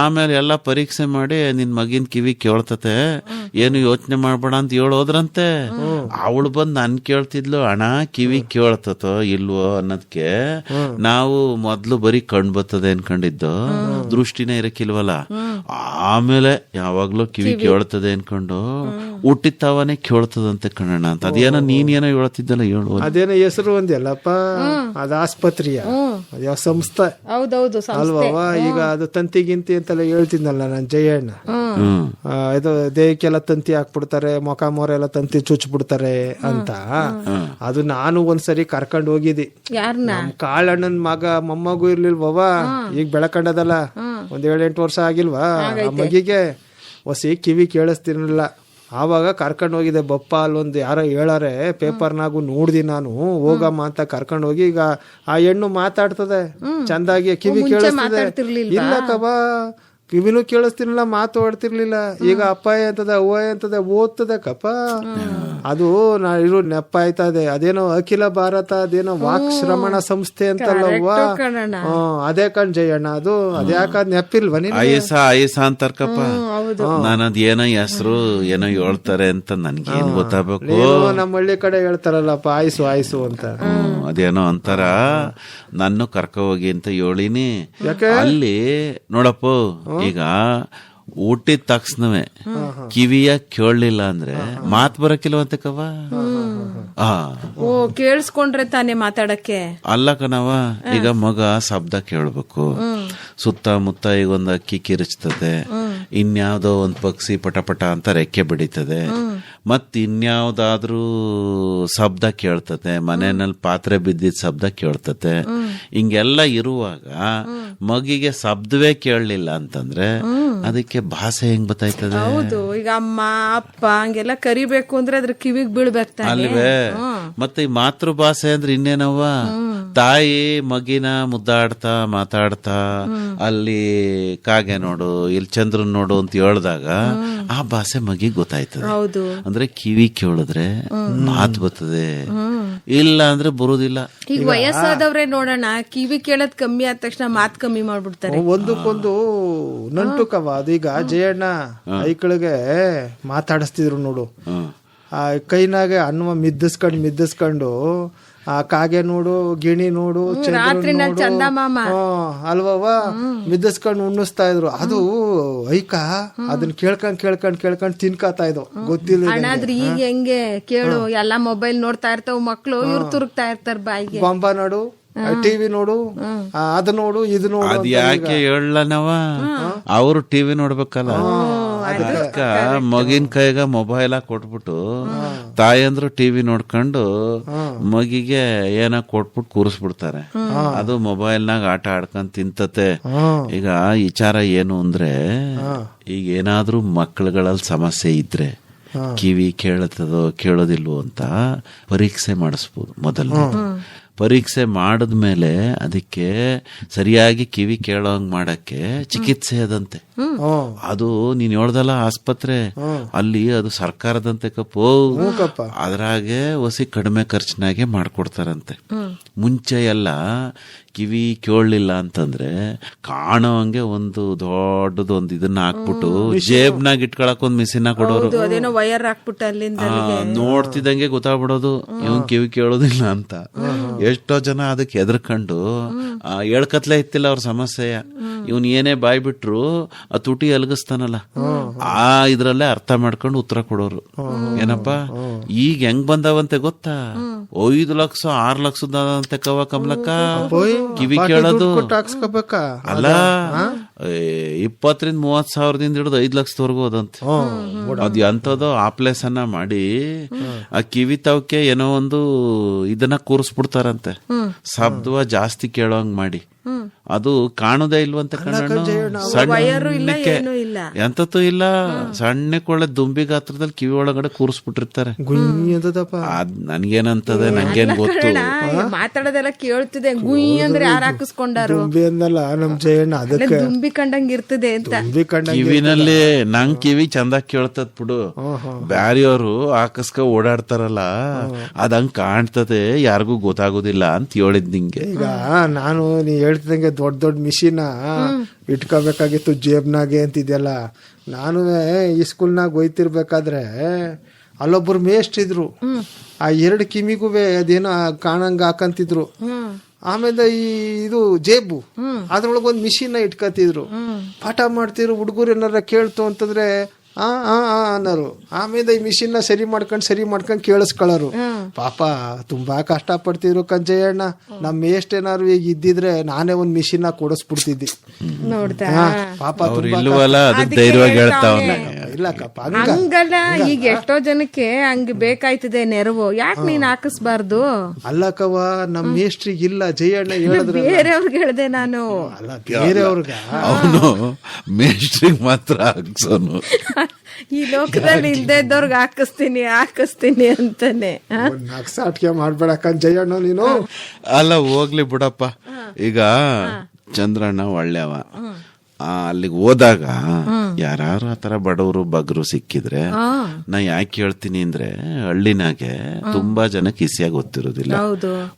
ಆಮೇಲೆ ಎಲ್ಲಾ ಪರೀಕ್ಷೆ ಮಾಡಿ ನಿನ್ ಮಗಿನ ಕಿವಿ ಕೇಳ್ತತೆ, ಏನು ಯೋಚನೆ ಮಾಡ್ಬೇಡ ಅಂತ ಹೇಳೋದ್ರಂತೆ. ಅವಳು ಬಂದ್ ನನ್ ಕೇಳ್ತಿದ್ಲು, ಅಣ್ಣ ಕಿವಿ ಕೇಳ್ತತೋ ಇಲ್ವೋ ಅನ್ನೋದಕ್ಕೆ ನಾವು ಮೊದ್ಲು ಬರೀ ಕಣ್ ಬರ್ತದೆ ಅನ್ಕೊಂಡಿದ್ದು, ದೃಷ್ಟಿನೇ ಇರಕ್ಕಿಲ್ವಲ್ಲ. ಆಮೇಲೆ ಯಾವಾಗ್ಲೂ ಕಿವಿ ಕೇಳ್ತದೆ ಅನ್ಕೊಂಡು ಹುಟ್ಟಿತ್ತವನೇ ಕೇಳ್ತದಂತೆ ಕಣಣ್ಣ ಅಂತ. ಅದೇನೋ ನೀನೇನೋ ಹೇಳ್ತಿದ್ದಲ್ಲ, ಹೇಳು.
ಅದೇನೋ ಹೆಸರು ಒಂದಲ್ಲಪ್ಪ, ಅದು ಆಸ್ಪತ್ರೆಯ ಯಾವ ಸಂಸ್ಥೆ ಅಲ್ವಾ? ಈಗ ಅದು ತಂತಿ ಗಿಂತಿ ಅಂತೆಲ್ಲ ಹೇಳ್ತಿದ್ನಲ್ಲ ನಾನು ಜಯಣ್ಣ. ಇದು ದೇಹಕ್ಕೆಲ್ಲ ತಂತಿ ಹಾಕ್ಬಿಡ್ತಾರೆ, ಮೊಕ ಮೊರೆಲ್ಲ ತಂತಿ ಚುಚ್ಬಿಡ್ತಾರೆ ಅಂತ. ಅದು ನಾನು ಒಂದ್ಸರಿ ಕರ್ಕೊಂಡ್ ಹೋಗಿದ್ದಿ. ನಮ್ ಕಾಳಣ್ಣನ್ ಮಗ ಮೊಮ್ಮಗು ಇರ್ಲಿಲ್ವವ, ಈಗ ಬೆಳಕಂಡದಲ್ಲ, ಒಂದ್ 7-8 ವರ್ಷ ಆಗಿಲ್ವಾ ಆ ಮಗಿಗೆ. ಹೊಸಿ ಕಿವಿ ಕೇಳಿಸ್ತಿರ್ಲಿಲ್ಲ. ಆವಾಗ ಕರ್ಕೊಂಡ್ ಹೋಗಿದ್ದೆ ಬಪ್ಪ, ಅಲ್ಲೊಂದು ಯಾರೋ ಹೇಳಾರೆ ಪೇಪರ್ನಾಗು ನೋಡ್ದಿ ನಾನು, ಹೋಗಮ್ಮ ಅಂತ ಕರ್ಕೊಂಡ್ ಹೋಗಿ. ಈಗ ಆ ಹೆಣ್ಣು ಮಾತಾಡ್ತದೆ ಚಂದಾಗಿ, ಕಿವಿ ಕೇಳಿಸ್ತದೆ. ಇಲ್ಲ ಕಬ, ಕಿವಿನೂ ಕೇಳಿಸ್ತಿರ್ಲಿಲ್ಲ, ಮಾತು ಆಡ್ತಿರ್ಲಿಲ್ಲ. ಈಗ ಅಪ್ಪ ಅಂತದ ಅವ್ವ ಅಂತದ ಓದ್ತದೆ ಕಪ್ಪ. ಅದು ಇರೋ ನೆಪ ಆಯ್ತದೆ. ಅದೇನೋ ಅಖಿಲ ಭಾರತ ಅದೇನೋ ವಾಕ್ ಶ್ರವಣ ಸಂಸ್ಥೆ ಅಂತಲ್ಲವ್ವ, ಅದೇ ಕಣ್ ಜಯಣ್ಣ. ಅದು ಅದ್ಯಾಕ ನೆಪಿಲ್ವ ನೀನು?
ಆಯಸ ಅಂತಾರಕಪ್ಪ. ನಾನು ಅದ್ ಏನೋ ಹೆಸರು ಏನೋ ಹೇಳ್ತಾರೆ ಅಂತ ನನ್ಗೇನ್ ಗೊತ್ತಾಗಬೇಕು.
ನಮ್ಮ ಹಳ್ಳಿ ಕಡೆ ಹೇಳ್ತಾರಲ್ಲಪ್ಪ, ಆಯ್ಸು ಆಯ್ಸು ಅಂತ.
ಅದೇನೋ ಅಂತಾರ. ನಾನು ಕರ್ಕ ಹೋಗಿ ಅಂತ ಹೇಳಿನಿ. ಅಲ್ಲಿ ನೋಡಪ್ಪ, ಈಗ ಹುಟ್ಟಿದ ತಕ್ಷಣವೇ ಕಿವಿಯ ಕೇಳಲಿಲ್ಲ ಅಂದ್ರೆ ಮಾತ್ ಬರಕಿಲ್ವಂತೆ ಕವ.
ಓ, ಕೇಳಿಸ್ಕೊಂಡ್ರೆ ತಾನೇ ಮಾತಾಡಕ್ಕೆ.
ಅಲ್ಲ ಕಣವ, ಈಗ ಮಗ ಶಬ್ದ ಕೇಳ್ಬೇಕು, ಸುತ್ತಮುತ್ತ ಈಗ ಒಂದ್ ಅಕ್ಕಿ ಕಿರಿಚ್ತದೆ, ಇನ್ಯಾವ್ದೋ ಒಂದ್ ಪಕ್ಷಿ ಪಟಪಟ ಅಂತ ರೆಕ್ಕೆ ಬಿಡಿತದೆ, ಮತ್ ಇನ್ಯಾವ್ದಾದ್ರೂ ಶಬ್ದ ಕೇಳ್ತದೆ, ಮನೆಯಲ್ಲಿ ಪಾತ್ರೆ ಬಿದ್ದಿದ್ ಶಬ್ದ ಕೇಳ್ತದೆ. ಹಿಂಗೆಲ್ಲ ಇರುವಾಗ ಮಗಿಗೆ ಶಬ್ದವೇ ಕೇಳಲಿಲ್ಲ ಅಂತಂದ್ರೆ ಅದಕ್ಕೆ ಭಾಷೆ ಹೆಂಗ್ ಗೊತ್ತಾಯ್ತದೆ?
ಹೌದು, ಈಗ ಅಮ್ಮ ಅಪ್ಪ ಹಂಗೆಲ್ಲ ಕರಿಬೇಕು ಅಂದ್ರೆ ಅದ್ರ ಕಿವಿಗ್ ಬೀಳ್ಬೇಕು
ಅಲ್ವೇ? ಮತ್ತೆ ಈ ಮಾತೃ ಭಾಷೆ ಅಂದ್ರೆ ಇನ್ನೇನವ್ವ, ತಾಯಿ ಮಗಿನ ಮುದ್ದಾಡ್ತಾ ಮಾತಾಡ್ತಾ ಅಲ್ಲಿ ಕಾಗೆ ನೋಡು, ಇಲ್ಲಿ ಚಂದ್ರನ್ ನೋಡು ಅಂತ ಹೇಳ್ದಾಗ ಆ ಭಾಷೆ ಮಗಿಗೆ ಗೊತ್ತಾಯ್ತದೆ. ಅಂದ್ರೆ ಕಿವಿ ಕೇಳಿದ್ರೆ ಮಾತು ಬರ್ತದೆ, ಇಲ್ಲ ಅಂದ್ರೆ ಬರುದಿಲ್ಲ.
ಈಗ ವಯಸ್ಸಾದವ್ರೆ ನೋಡೋಣ, ಕಿವಿ ಕೇಳೋದ್ ಕಮ್ಮಿ ಆದ ತಕ್ಷಣ ಮಾತ್ ಕಮ್ಮಿ ಮಾಡ್ಬಿಡ್ತಾರೆ.
ಒಂದಕ್ಕೊಂದು ನಂಟುಕವ. ಅದೀಗ ಜಯಣ್ಣ ಐಕಳಿಗೆ ಮಾತಾಡಿಸ್ತಿದ್ರು ನೋಡು, ಆ ಕೈನಾಗೆ ಅನ್ನವ ಮಿದ್ದಿಸ್ಕೊಂಡು ಆ ಕಾಗೆ ನೋಡು, ಗಿಣಿ ನೋಡು,
ಚಂದಮಾಮ
ಅಲ್ವವ ಮಿದ್ದಿಸ್ಕೊಂಡು ಉಣ್ಣಿಸ್ತಾ ಇದ್ರು. ಅದು ಐಕ ಅದನ್ನ ಕೇಳ್ಕೊಂಡ್ ತಿನ್ಕಾತಾ ಇದ್ವು, ಗೊತ್ತಿಲ್ಲ.
ಈಗ ಹೆಂಗೆ ಕೇಳು, ಎಲ್ಲಾ ಮೊಬೈಲ್ ನೋಡ್ತಾ ಇರ್ತಾವ ಮಕ್ಳು, ಇವ್ರು ತುರುಕ್ತಾ ಇರ್ತಾರ ಬಾಯಿಗೆ.
ಬಾಂಬಾ ನೋಡು, ಟಿವಿ ನೋಡು, ಅದು ನೋಡು, ಇದು ನೋಡು.
ಅದ್ ಯಾಕೆ ಹೇಳನವ, ಅವರು ಟಿವಿ ನೋಡ್ಬೇಕಲ್ಲ. ಅದಕ್ಕ ಮಗಿನ ಕೈಗ ಮೊಬೈಲ್ ಕೊಟ್ಬಿಟ್ಟು ತಾಯಂದ್ರು ಟಿವಿ ನೋಡ್ಕೊಂಡು ಮಗಿಗೆ ಏನ ಕೊಟ್ಬಿಟ್ಟು ಕೂರಿಸ್ಬಿಡ್ತಾರೆ. ಅದು ಮೊಬೈಲ್ನಾಗ ಆಟ ಆಡ್ಕೊಂಡ್ ತಿಂತತೆ. ಈಗ ವಿಚಾರ ಏನು ಅಂದ್ರೆ, ಈಗ ಏನಾದ್ರೂ ಮಕ್ಕಳುಗಳಲ್ಲಿ ಸಮಸ್ಯೆ ಇದ್ರೆ ಕಿವಿ ಕೇಳತ್ತದೋ ಕೇಳೋದಿಲ್ವೋ ಅಂತ ಪರೀಕ್ಷೆ ಮಾಡಿಸ್ಬೋದು. ಮೊದಲು ಪರೀಕ್ಷೆ ಮಾಡಿದ್ಮೇಲೆ ಅದಕ್ಕೆ ಸರಿಯಾಗಿ ಕಿವಿ ಕೇಳೋಂಗ್ ಮಾಡಕ್ಕೆ ಚಿಕಿತ್ಸೆ ಅದಂತೆ. ಅದು ನೀನ್ ಹೇಳ್ದಲ್ಲ ಆಸ್ಪತ್ರೆ, ಅಲ್ಲಿ ಅದು ಸರ್ಕಾರದಂತೆ ಕಪ್ಪು. ಅದ್ರಾಗೆ ಹೊಸಿ ಕಡಿಮೆ ಖರ್ಚಿನಾಗೆ ಮಾಡ್ಕೊಡ್ತಾರಂತೆ. ಮುಂಚೆ ಎಲ್ಲ ಕಿವಿ ಕೇಳಲಿಲ್ಲ ಅಂತಂದ್ರೆ ಕಾಣೋ ಹಂಗೆ ಒಂದು ದೊಡ್ಡದು ಒಂದು ಇದನ್ನ ಹಾಕ್ಬಿಟ್ಟು ಜೇಬ್ನಾಗ ಇಟ್ಕೊಳಕ್ ಒಂದ್ ಮಿಷಿನ್ ಕೊಡೋರು.
ವೈರ್ ಹಾಕ್ಬಿಟ್ಟು ಅಲ್ಲಿಂದ
ನೋಡ್ತಿದ್ದಂಗೆ ಗೊತ್ತಾಗ್ಬಿಡೋದು ಇವನ್ ಕಿವಿ ಕೇಳೋದಿಲ್ಲ ಅಂತ. ಎಷ್ಟೋ ಜನ ಅದಕ್ಕೆ ಎದ್ರಕೊಂಡು ಹೇಳ್ಕತ್ಲೇ ಇತ್ತಿಲ್ಲ ಅವ್ರ ಸಮಸ್ಯೆಯ. ಇವನ್ ಏನೇ ಬಾಯ್ ಬಿಟ್ರು ಆ ತುಟಿ ಅಲಗಿಸ್ತಾನಲ್ಲ, ಆ ಇದ್ರಲ್ಲೇ ಅರ್ಥ ಮಾಡ್ಕೊಂಡು ಉತ್ತರ ಕೊಡೋರು. ಏನಪ್ಪಾ ಈಗ ಹೆಂಗ್ ಬಂದಾವಂತೆ ಗೊತ್ತಾ? 5 ಲಕ್ಷ 6 ಲಕ್ಷದಂತೆ ಕವ ಕಮಲಕ್ಕ ಕಿವಿ ಕೇಳೋದು. ಅಲ್ಲ 20-30 ಸಾವಿರದಿಂದ ಹಿಡಿದು 5 ಲಕ್ಷದವರೆಗೂ ಅದಂತೆ. ಅದ್ ಎಂತದೋ ಆಪ್ಲೇಸನ್ನ ಮಾಡಿ ಆ ಕಿವಿ ತವಕ್ಕೆ ಏನೋ ಒಂದು ಇದನ್ನ ಕೂರಿಸ್ಬಿಡ್ತಾರಂತೆ, ಶಬ್ದವ ಜಾಸ್ತಿ ಕೇಳೋಂಗ್ ಮಾಡಿ. ಅದು ಕಾಣುದೇ ಇಲ್ವಂತೆ ಕಣ್ಣು, ಸಣ್ಣಕ್ಕೆ ಎಂತೂ ಇಲ್ಲ, ಸಣ್ಣ ಕೊಳ್ಳೆ ದುಂಬಿ ಗಾತ್ರದಲ್ಲಿ ಕಿವಿ ಒಳಗಡೆ ಕೂರಿಸ್ಬಿಟ್ಟಿರ್ತಾರೆ. ನನ್ಗೇನಂತದೆ ನಂಗೇನ್ ಗೊತ್ತು,
ಮಾತಾಡೋದೆಲ್ಲ ಕೇಳ್ತಿದೆ. ಗುಯ್ ಅಂದ್ರೆ ಯಾರು ಹಾಕಿಸ್ಕೊಂಡಾರು?
ನಮ್ ಜಯಣ್ಣ ಅದಕ್ಕೆ
ದುಂಬಿ ಕಂಡಂಗ್ ಇರ್ತದೆ ಅಂತ
ಕಿವಿನಲ್ಲಿ ನಂಗ್ ಕಿವಿ ಚಂದ ಕೇಳ್ತದ್ ಬಿಡು. ಬ್ಯಾರಿಯವರು ಹಾಕಸ್ಕ ಓಡಾಡ್ತಾರಲ್ಲ ಅದಂಗ್ ಕಾಣ್ತದೆ, ಯಾರಿಗೂ ಗೊತ್ತಾಗೋದಿಲ್ಲ ಅಂತ ಹೇಳಿದ್ ನಿಂಗೆ.
ಈಗ ನಾನು ನೀ ಹೇಳ್ತಿದಂಗೆ ದೊಡ್ಡ ಮಿಷಿನ್ ಇಟ್ಕೋಬೇಕಾಗಿತ್ತು ಜೇಬ್ನಾಗೆ ಅಂತಿದ್ಯಲ್ಲ. ನಾನು ಈ ಸ್ಕೂಲ್ನಾಗ ಹೋಯ್ತಿರ್ಬೇಕಾದ್ರೆ ಅಲ್ಲೊಬ್ರು ಮೇಷ್ಟ್ರಿದ್ರು, ಆ 2 ಕಿಮಿಗೂ ಅದೇನೋ ಕಾಣಂಗ ಹಾಕಂತಿದ್ರು. ಆಮೇಲೆ ಇದು ಜೇಬು ಅದ್ರೊಳಗೆ ಒಂದು ಮಿಷಿನ್ ಇಟ್ಕತಿದ್ರು, ಪಾಠ ಮಾಡ್ತಿದ್ರು. ಹುಡುಗರು ಏನಾರ ಕೇಳ್ತು ಅಂತಂದ್ರೆ ಅನ್ನೋರು. ಆಮೇಲೆ ಈ ಮಿಷಿನ್ ಸರಿ ಮಾಡ್ಕೊಂಡ್ ಕೇಳಿಸ್ಕೊಳ್ಳೋರು. ಪಾಪ ತುಂಬಾ ಕಷ್ಟ ಪಡ್ತಿದ್ರು ಕಂಜಯ್ಯಣ್ಣ. ನಮ್ಮ ಎಷ್ಟೇನಾರು ಈಗ ಇದ್ದಿದ್ರೆ ನಾನೇ ಒಂದ್ ಮಿಷಿನ್ ಕೊಡಿಸ್ಬಿಡ್ತಿದ್ದಿ. ಪಾಪ
ಇಲ್ಲಕ್ಕಪ್ಪ ಹಂಗಲ್ಲ. ಈಗ ಎಷ್ಟೋ ಜನಕ್ಕೆ ಹಂಗ ಬೇಕಾಯ್ತದೆ ನೆರವು, ಯಾಕೆ ನೀನ್ ಹಾಕಿಸ್ಬಾರ್ದು?
ಅಲ್ಲಕ್ಕವ ನಮ್ ಮೇಷ್ಟ್ರಿಗೆ ಇಲ್ಲ ಜಯಣ್ಣ ಹೇಳಿದ್ರೆ.
ಬೇರೆಯವ್ರಿಗೆ ಹೇಳ್ದೆ ನಾನು.
ಅಲ್ಲ ಬೇರೆಯವ್ರಿಗೆ,
ಅವನು ಮೇಷ್ಟ್ರಿಗೆ ಮಾತ್ರ ಹಾಕ್ಸೋನು.
ಈ ಲೋಕದಲ್ಲಿ ಇಲ್ದೇ ಇದ್ದವ್ರಿಗೆ ಹಾಕಿಸ್ತೀನಿ ಅಂತಾನೆ.
ಸಾಟಿಗೆ ಮಾಡ್ಬೇಡಕ್ಕ ಜಯಣ್ಣ ನೀನು.
ಅಲ್ಲ ಹೋಗ್ಲಿ ಬಿಡಪ್ಪ. ಈಗ ಚಂದ್ರಣ್ಣ ಒಳ್ಳೆವ, ಅಲ್ಲಿಗೆ ಹೋದಾಗ ಯಾರು ಆತರ ಬಡವರು ಬಗ್ರು ಸಿಕ್ಕಿದ್ರೆ ನಾ ಯಾಕೆ ಹೇಳ್ತೀನಿ ಅಂದ್ರೆ ಹಳ್ಳಿನಾಗೆ ತುಂಬಾ ಜನ ಕಿಸಿಯಾಗಿ ಗೊತ್ತಿರೋದಿಲ್ಲ.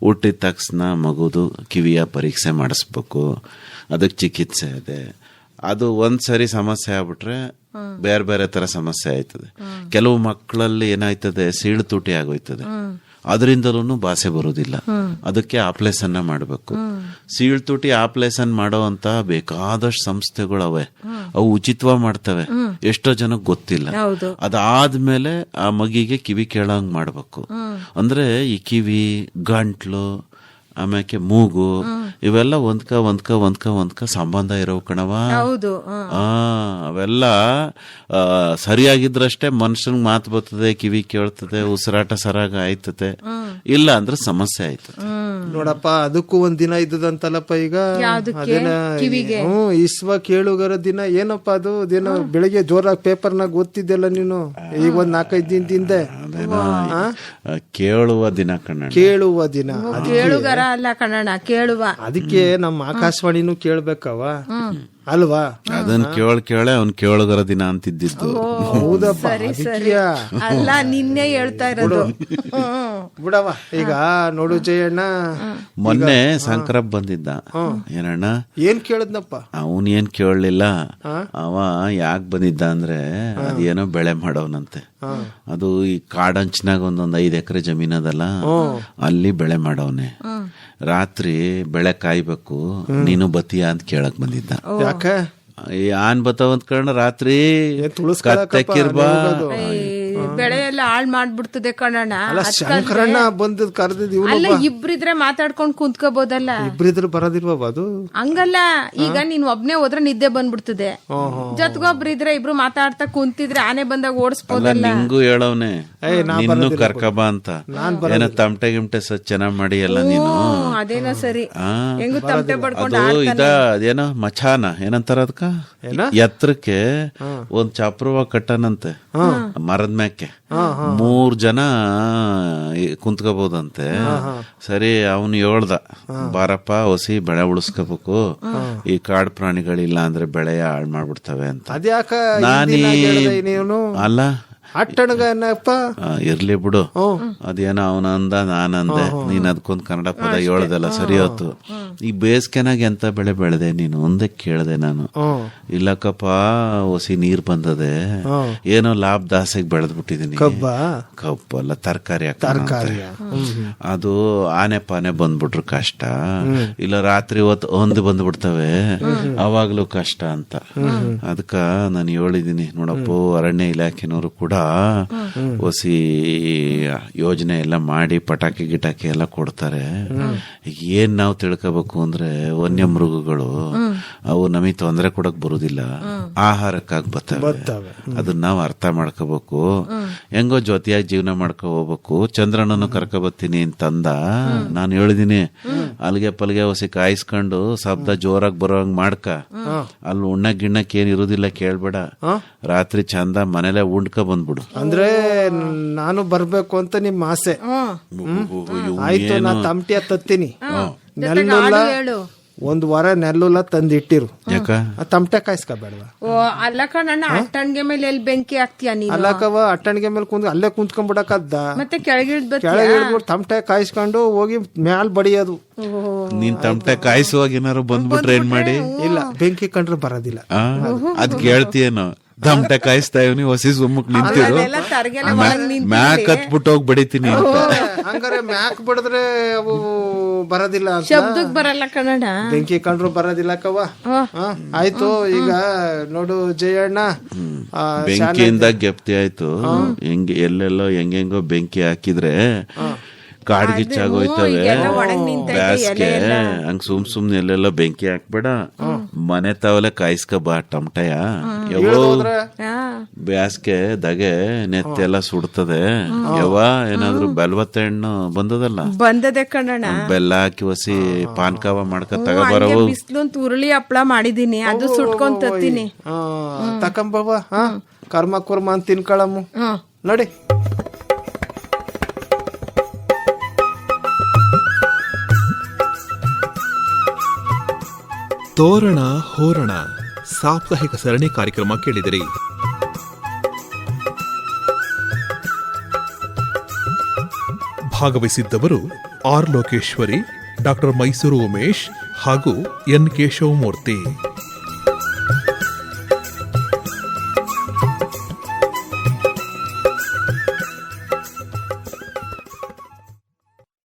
ಹುಟ್ಟಿದ ತಕ್ಷಣ ಮಗುದು ಕಿವಿಯ ಪರೀಕ್ಷೆ ಮಾಡಿಸ್ಬೇಕು, ಅದಕ್ಕೆ ಚಿಕಿತ್ಸೆ ಇದೆ. ಅದು ಒಂದ್ಸರಿ ಸಮಸ್ಯೆ ಆಗ್ಬಿಟ್ರೆ ಬೇರೆ ಬೇರೆ ತರ ಸಮಸ್ಯೆ ಆಯ್ತದೆ. ಕೆಲವು ಮಕ್ಕಳಲ್ಲಿ ಏನಾಯ್ತದೆ, ಸೀಳು ತುಟಿ ಆಗೋಯ್ತದೆ, ಅದರಿಂದಲೂ ಭಾಷೆ ಬರೋದಿಲ್ಲ. ಅದಕ್ಕೆ ಆಪ್ರೇಷನ್ ಮಾಡಬೇಕು. ಸೀಳ್ತುಟಿ ಆಪ್ರೇಷನ್ ಮಾಡೋ ಅಂತ ಬೇಕಾದಷ್ಟು ಸಂಸ್ಥೆಗಳವೆ, ಅವು ಉಚಿತವಾಗಿ ಮಾಡ್ತವೆ. ಎಷ್ಟೋ ಜನಕ್ಕೆ ಗೊತ್ತಿಲ್ಲ. ಅದಾದ್ಮೇಲೆ ಆ ಮಗಿಗೆ ಕಿವಿ ಕೇಳಂಗ್ ಮಾಡ್ಬೇಕು. ಅಂದ್ರೆ ಈ ಕಿವಿ, ಗಂಟ್ಲು, ಆಮ್ಯಾಕೆ ಮೂಗು, ಇವೆಲ್ಲ ಒಂದ್ಕ ಸಂಬಂಧ ಇರೋ ಕಣವ. ಅವೆಲ್ಲ ಸರಿಯಾಗಿದ್ರಷ್ಟೇ ಮನುಷ್ಯನ್ ಮಾತು ಬರ್ತದೆ, ಕಿವಿ ಕೇಳ್ತದೆ, ಉಸಿರಾಟ ಸರಾಗ ಆಯ್ತದೆ. ಇಲ್ಲ ಅಂದ್ರೆ ಸಮಸ್ಯೆ ಆಯ್ತದೆ.
ನೋಡಪ್ಪ, ಅದಕ್ಕೂ ಒಂದ್ ದಿನ ಇದ್ದದಂತಲ್ಲಪ್ಪ ಈಗ. ಇಸ್ವ ಕೇಳುಗರ ದಿನ ಏನಪ್ಪ ಅದು ದಿನ? ಬೆಳಿಗ್ಗೆ ಜೋರಾಗಿ ಪೇಪರ್ನಾಗ ಓದ್ತಿದ್ದೆಲ್ಲ ನೀನು, ಈಗ ಒಂದ್ 4-5 ದಿನದಿಂದ
ಕೇಳುವ ದಿನ ಕಣ್ಣ.
ಕೇಳುವ ದಿನ
ಕೇಳುಗರ ಅಲ್ಲ ಕಣಣ್ಣ, ಕೇಳುವ.
ಅದಕ್ಕೆ ನಮ್ಮ ಆಕಾಶವಾಣಿನೂ ಕೇಳ್ಬೇಕವ ಅಲ್ವಾ?
ಅದನ್ನ ಕೇಳೆ ಅವ್ನ್ ಕೇಳುಗರ ದಿನ ಅಂತಿದ್ದು.
ಹೌದಪ್ಪ,
ಅಲ್ಲ ನಿನ್ನೆ ಹೇಳ್ತಾ ಇರೋದು.
ಬಿಡವ. ಈಗ ನೋಡು ಜಯಣ್ಣ,
ಮೊನ್ನೆ ಸಂಕ್ರಪ್ ಬಂದಿದ್ದ. ಏನಣ್ಣ
ಏನ್ ಕೇಳದ್ನಪ್ಪ?
ಅವನ್ ಏನ್ ಕೇಳಲಿಲ್ಲ. ಅವ ಯಾಕೆ ಬಂದಿದ್ದ ಅಂದ್ರೆ ಅದೇನೋ ಬೆಳೆ ಮಾಡವನಂತೆ. ಅದು ಈ ಕಾಡಂಚಿನಾಗ ಒಂದೊಂದ್ 5 ಎಕರೆ ಜಮೀನದಲ್ಲ, ಅಲ್ಲಿ ಬೆಳೆ ಮಾಡವನೆ. ರಾತ್ರಿ ಬೆಳೆ ಕಾಯ್ಬೇಕು, ನೀನು ಬತ್ತೀಯ ಅಂತ ಕೇಳಕ್ ಬಂದಿದ್ದ. ಆನ್ ಬತ್ತಾವಂತ ಕಾರಣ ರಾತ್ರಿ ಕತ್ತೆಕ್ಕಿರ್ಬಾ
ಬೆಳೆ ಎಲ್ಲ ಹಾಳ್ ಮಾಡ್ಬಿಡ್ತದೆ ಕಣಣ್ಣ.
ಶಂಕರಣ್ಣ ಬಂದದ್ ಕರೆದಿದ್
ಅಲ್ಲ, ಇಬ್ರಿದ್ರೆ ಮಾತಾಡ್ಕೊಂಡ್ ಕುಂತ್ಕೋಬಹುದಲ್ಲ.
ಇಬ್ರಿದ್ರೆ ಬರೋದಿಲ್ವಾ ಅದು?
ಹಂಗಲ್ಲ, ಈಗ ನೀನ್ ಒಬ್ನೇ ಹೋದ್ರೆ ನಿದ್ದೆ ಬಂದ್ಬಿಡ್ತದೆ. ಜೊತೆಗೊಬ್ರಿದ್ರೆ ಇಬ್ರು ಮಾತಾಡ್ತಾ ಕುಂತಿದ್ರೆ ಆನೆ ಬಂದಾಗ ಓಡಿಸ್ಬೋದಲ್ಲ.
ನಿಂಗೂ ಹೇಳವ್ನೆ, ನಿನ್ನೂ ಕರ್ಕಬ ಅಂತ. ಏನೋ ತಮಟೆ ಗಿಮಟೆ ಚೆನ್ನಾಗ್ ಮಾಡಿ ಎಲ್ಲ ನೀನು.
ಅದೇನೋ ಸರಿ, ಹೆಂಗು ತಮಟೆ ಬಡ್ಕೊಂಡು
ಅದೇನೋ ಮಚಾನ ಏನಂತಾರ ಅದಕ್ಕ, ಎತ್ತರಕ್ಕೆ ಒಂದ್ ಚಪ್ರವ ಕಟ್ಟನಂತೆ ಮರದ ಮ್ಯಾಕೆ 3 ಜನ ಕುಂತ್ಕೋಬಹುದಂತೆ. ಸರಿ, ಅವನು ಹೇಳ್ದ, ಬಾರಪ್ಪ ಹೊಸಿ ಬೆಳೆ ಉಳಿಸ್ಕೋಬೇಕು, ಈ ಕಾಡು ಪ್ರಾಣಿಗಳಿಲ್ಲ ಅಂದ್ರೆ ಬೆಳೆ ಹಾಳು ಮಾಡ್ಬಿಡ್ತವೆ ಅಂತ. ಅಲ್ಲ
ಅಟ್ಟಣಗಪ್ಪ
ಇರ್ಲಿ ಬಿಡು, ಅದೇನೋ ಅವನಂದ ನಾನಂದೆ, ನೀನ್ ಅದಕ್ಕೊಂದ್ ಕನ್ನಡ ಪದ ಹೇಳ್ದಲ್ಲ, ಸರಿ ಹೋತು. ಈ ಬೇಸಿಗೆನಾಗ ಎಂತ ಬೆಳೆ ಬೆಳೆದೆ ನೀನು ಒಂದೇ ಕೇಳ್ದೆ ನಾನು. ಇಲ್ಲಕ್ಕಪ್ಪ, ಹೊಸಿ ನೀರ್ ಬಂದದೆ, ಏನೋ ಲಾಭದಾಸೆಗೆ ಬೆಳೆದ್ಬಿಟ್ಟಿದೀನಿ. ಕಬ್ಬಲ್ಲ, ತರಕಾರಿ ಅದು ಆನೆ ಪಾನೆ ಬಂದ್ಬಿಟ್ರು ಕಷ್ಟ, ಇಲ್ಲ ರಾತ್ರಿ ಹೊತ್ತು ಹೊಂದು ಬಂದ್ಬಿಡ್ತವೆ, ಅವಾಗ್ಲೂ ಕಷ್ಟ ಅಂತ. ಅದಕ್ಕ ನಾನು ಹೇಳಿದೀನಿ ನೋಡಪ್ಪ, ಅರಣ್ಯ ಇಲಾಖೆನವರು ಕೂಡ ಹೊಸಿ ಯೋಜನೆ ಎಲ್ಲ ಮಾಡಿ ಪಟಾಕಿ ಗಿಟಾಕಿ ಎಲ್ಲ ಕೊಡ್ತಾರೆ. ಏನ್ ನಾವು ತಿಳ್ಕೋಬೇಕು ಅಂದ್ರೆ, ವನ್ಯ ಮೃಗಗಳು ಅವು ನಮಗೆ ತೊಂದರೆ ಕೊಡಕ್ ಬರುದಿಲ್ಲ, ಆಹಾರಕ್ಕಾಗಿ ಬರ್ತವೆ. ಅದನ್ನ ನಾವು ಅರ್ಥ ಮಾಡ್ಕೋಬೇಕು. ಹೆಂಗೋ ಜೊತೆಯಾಗಿ ಜೀವನ ಮಾಡ್ಕೊ ಹೋಗ್ಬೇಕು. ಚಂದ್ರನನ್ನು ಕರ್ಕೊಬತ್ತೀನಿ ಅಂತಂದ. ನಾನು ಹೇಳಿದೀನಿ, ಅಲ್ಗೆ ಪಲ್ಗೆ ಹೊಸಿ ಕಾಯಿಸ್ಕೊಂಡು ಶಬ್ದ ಜೋರಾಗಿ ಬರೋಂಗ್ ಮಾಡ್ಕ. ಅಲ್ಲಿ ಉಣ್ಣಕ್ ಗಿಣ್ಣಕ್ ಏನ್ ಇರುದಿಲ್ಲ, ಕೇಳ್ಬೇಡ. ರಾತ್ರಿ ಚಂದ ಮನೇಲೆ ಉಂಡ್ಕ ಬಂದ್ಬಿಡು.
ಅಂದ್ರೆ ನಾನು ಬರ್ಬೇಕು ಅಂತ ನಿಮ್ ಆಸೆ. ಆಯ್ತು, ನಾ ತಮಟಿಯ ತತ್ತೀನಿ. ನೆಲ್ಲುಲ್ಲ, 1 ವಾರ ನೆಲ್ಲುಲ್ಲ ತಂದಿಟ್ಟಿರು. ತಮಟೆ ಕಾಯಿಸ್ಕೋಬೇಡವಾ?
ಅಲ್ಲ ಕಣ್ಣ, ಅಟ್ಟಣಿಗೆ ಮೇಲೆ ಎಲ್ಲಿ ಬೆಂಕಿ ಹಾಕ್ತೀಯ ನೀನು?
ಅಲ್ಲಕವ, ಅಟ್ಟಣಿಗೆ ಮೇಲೆ ಅಲ್ಲೇ ಕುಂತ್ಕೊಂಡ್ಬಿಡಕದ್ದ.
ಮತ್ತೆ ಕೆಳಗಿಳ್ಬಿಟ್ಟು
ತಮಟೆ ಕಾಯಿಸ್ಕೊಂಡು ಹೋಗಿ ಮ್ಯಾಲ್ ಬಡಿಯೋದು.
ನೀನ್ ತಮಟೆ ಕಾಯಿಸುವಾಗ ಏನಾರು ಬಂದ್ಬಿಟ್ರೆ ಏನ್ ಮಾಡಿ?
ಇಲ್ಲ, ಬೆಂಕಿ ಕಂಡ್ರೆ ಬರೋದಿಲ್ಲ.
ಅದ್ ಕೇಳ್ತೀಯೇನೋ? ತಮಟೆ ಕಾಯಿಸ್ತಾ ಇವ್ನಿ, ಹೊಸಿ ಸುಮ್ಮಕ್ ನಿಂತಿರು, ಮ್ಯಾಕ್ ಹತ್ಬಿಟ್ಟು ಹೋಗಿ ಬಡಿತೀನಿ.
ಹಂಗಾರೆ ಮ್ಯಾಕ್ ಬಡಿದ್ರೆ ಅವು ಬರೋದಿಲ್ಲ,
ಶಬ್ದಕ್ ಬರಲ್ಲ ಕನ್ನಡ.
ಬೆಂಕಿ ಕಂಡ್ರು ಬರೋದಿಲ್ಲ ಕವ. ಆಯ್ತು, ಈಗ ನೋಡು ಜಯಣ್ಣ,
ಬೆಂಕಿಯಿಂದ ಗೆಪ್ತಿ ಆಯ್ತು. ಹೆಂಗೆ ಎಲ್ಲೆಲ್ಲೋ ಹೆಂಗೆಂಗೋ ಬೆಂಕಿ ಹಾಕಿದ್ರೆ ಕಾಡ್ಗಿಚ್ಚಾಗೋಯ್ತವೆ. ಬ್ಯಾಸ್ಗೆ ಹಂಗ ಸುಮ್ನೆ ಎಲ್ಲೆಲ್ಲ ಬೆಂಕಿ ಹಾಕ್ಬೇಡ, ಮನೆ ತಾವಲೆ ಕಾಯಿಸ್ಕಬಾ ಟಮಟೆಯ. ಬ್ಯಾಸ್ಗೆ ದಗೆ ನೆತ್ತೆಲ್ಲ ಸುಡ್ತದೆ. ಏನಾದ್ರು ಬೆಲ್ವತ್ತ ಹಣ್ಣು ಬಂದದೆ
ಕಣ್ಣ,
ಬೆಲ್ಲ ಹಾಕಿ ಹೊಸಿ ಪಾನ್ಕಾವ ಮಾಡ್ಕ ತಗೋಬರವು.
ಬಿಸ್ಲೊಂದು ಉರುಳಿ ಹಪ್ಳ ಮಾಡಿದೀನಿ, ಅದು ಸುಟ್ಕೊಂಡ್ ತತ್ತೀನಿ.
ತಕೊಂಬವ, ಕರ್ಮ ಕುರ್ಮ ಅಂತ ತಿನ್ಕೊಳಮ್ಮು ನೋಡಿ.
ತೋರಣ ಹೋರಣ ಸಾಪ್ತಾಹಿಕ ಸರಣಿ ಕಾರ್ಯಕ್ರಮ ಕೇಳಿದಿರಿ. ಭಾಗವಹಿಸಿದ್ದವರು ಆರ್ ಲೋಕೇಶ್ವರಿ, ಡಾಕ್ಟರ್ ಮೈಸೂರು ಉಮೇಶ್ ಹಾಗೂ ಎನ್ ಕೇಶವಮೂರ್ತಿ.